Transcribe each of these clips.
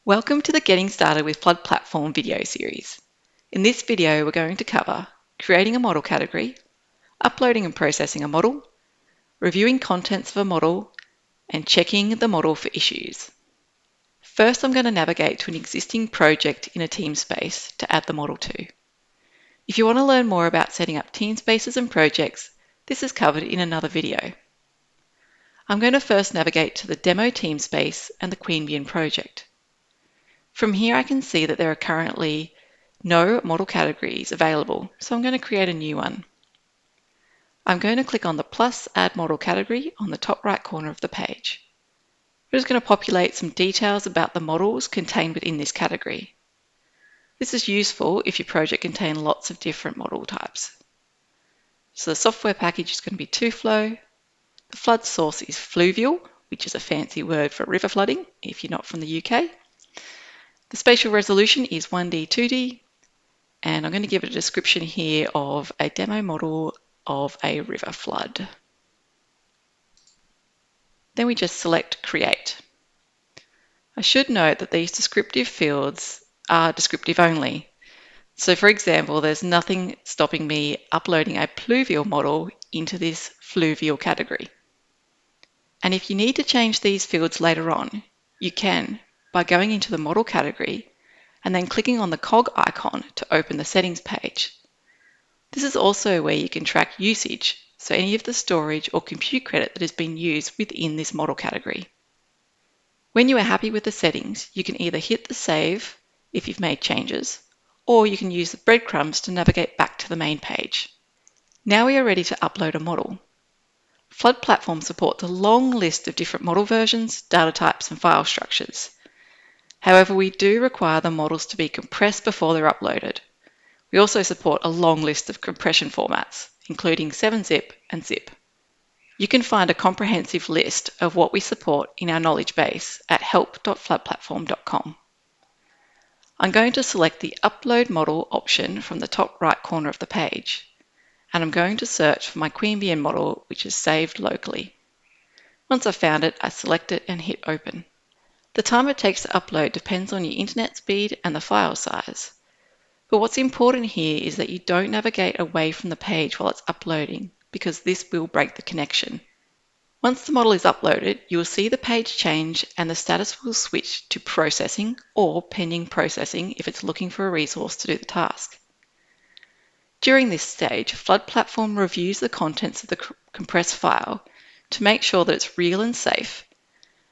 Welcome to the Getting Started with Flood Platform video series. In this video, we're going to cover creating a model category, uploading and processing a model, reviewing contents of a model, and checking the model for issues. First, I'm going to navigate to an existing project in a Teamspace to add the model to. If you want to learn more about setting up Teamspaces and projects, this is covered in another video. I'm going to first navigate to the demo Teamspace and the Queanbeyan project. From here, I can see that there are currently no model categories available, so I'm going to create a new one. I'm going to click on the plus Add Model Category on the top right corner of the page. We're just going to populate some details about the models contained within this category. This is useful if your project contains lots of different model types. So the software package is going to be TUFLOW. The flood source is fluvial, which is a fancy word for river flooding if you're not from the UK. The spatial resolution is 1D, 2D, and I'm going to give it a description here of a demo model of a river flood. Then we just select Create. I should note that these descriptive fields are descriptive only. So for example, there's nothing stopping me uploading a pluvial model into this fluvial category. And if you need to change these fields later on, you can by going into the model category and then clicking on the cog icon to open the settings page. This is also where you can track usage, so any of the storage or compute credit that has been used within this model category. When you are happy with the settings, you can either hit the save if you've made changes, or you can use the breadcrumbs to navigate back to the main page. Now we are ready to upload a model. Flood Platform supports a long list of different model versions, data types, and file structures. However, we do require the models to be compressed before they're uploaded. We also support a long list of compression formats, including 7-zip and zip. You can find a comprehensive list of what we support in our knowledge base at help.floodplatform.com. I'm going to select the Upload Model option from the top right corner of the page, and I'm going to search for my Queanbeyan model, which is saved locally. Once I've found it, I select it and hit Open. The time it takes to upload depends on your internet speed and the file size. But what's important here is that you don't navigate away from the page while it's uploading, because this will break the connection. Once the model is uploaded, you will see the page change and the status will switch to processing or pending processing if it's looking for a resource to do the task. During this stage, Flood Platform reviews the contents of the compressed file to make sure that it's real and safe,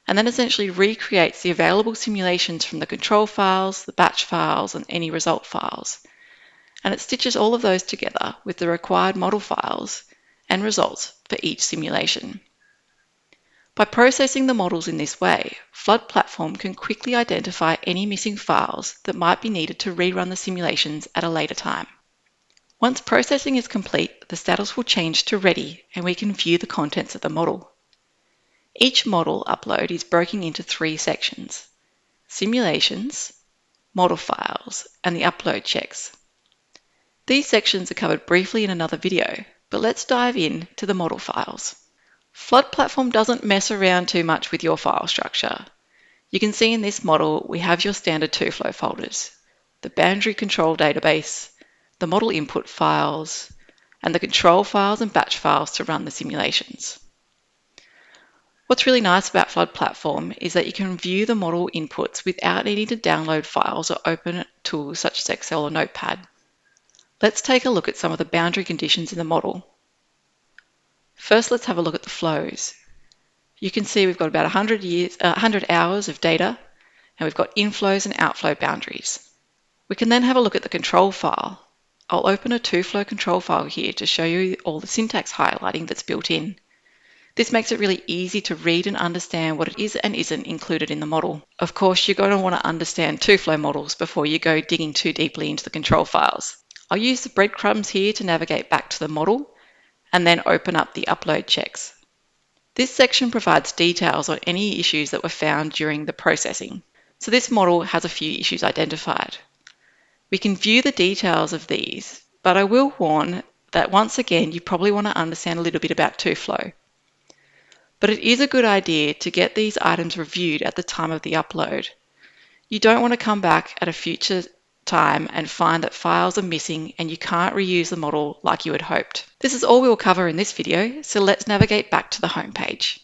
and then essentially recreates the available simulations from the control files, the batch files, and any result files. And it stitches all of those together with the required model files and results for each simulation. By processing the models in this way, Flood Platform can quickly identify any missing files that might be needed to rerun the simulations at a later time. Once processing is complete, the status will change to ready and we can view the contents of the model. Each model upload is broken into 3 sections: simulations, model files, and the upload checks. These sections are covered briefly in another video, but let's dive in to the model files. Flood Platform doesn't mess around too much with your file structure. You can see in this model we have your standard TUFLOW folders, the boundary control database, the model input files, and the control files and batch files to run the simulations. What's really nice about Flood Platform is that you can view the model inputs without needing to download files or open tools such as Excel or Notepad. Let's take a look at some of the boundary conditions in the model. First, let's have a look at the flows. You can see we've got about 100 hours of data, and we've got inflows and outflow boundaries. We can then have a look at the control file. I'll open a TUFLOW control file here to show you all the syntax highlighting that's built in. This makes it really easy to read and understand what it is and isn't included in the model. Of course, you're going to want to understand TUFLOW models before you go digging too deeply into the control files. I'll use the breadcrumbs here to navigate back to the model and then open up the upload checks. This section provides details on any issues that were found during the processing. So this model has a few issues identified. We can view the details of these, but I will warn that once again, you probably want to understand a little bit about TUFLOW. But it is a good idea to get these items reviewed at the time of the upload. You don't want to come back at a future time and find that files are missing and you can't reuse the model like you had hoped. This is all we'll cover in this video, so let's navigate back to the home page.